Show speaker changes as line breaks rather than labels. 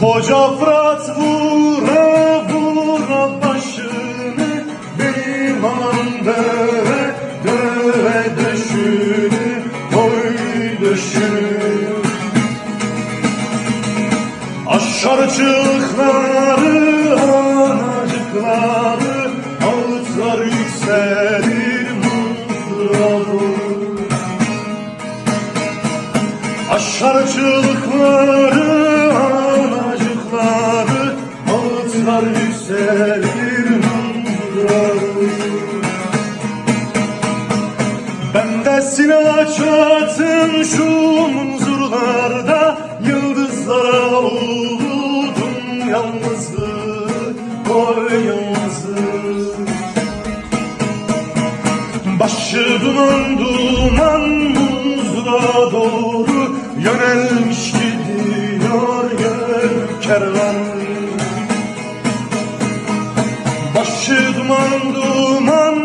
Koca Fırat vura vura başını, benim anam döve döve döşünü, oy döşünü. Aşar çığlıkları, anacıkları, ağıtlar yükselir mızrağı. Aşar çığlıkları, anacıkları, ağıtlar yükselir mızrağı. Bendesini açatın şu munzurlarda, yıldızlara uğudum yalnızlık, oy yalnızlık. Başı duman duman muzura doğru yönelmiş gidiyor gök kervan. Başı duman duman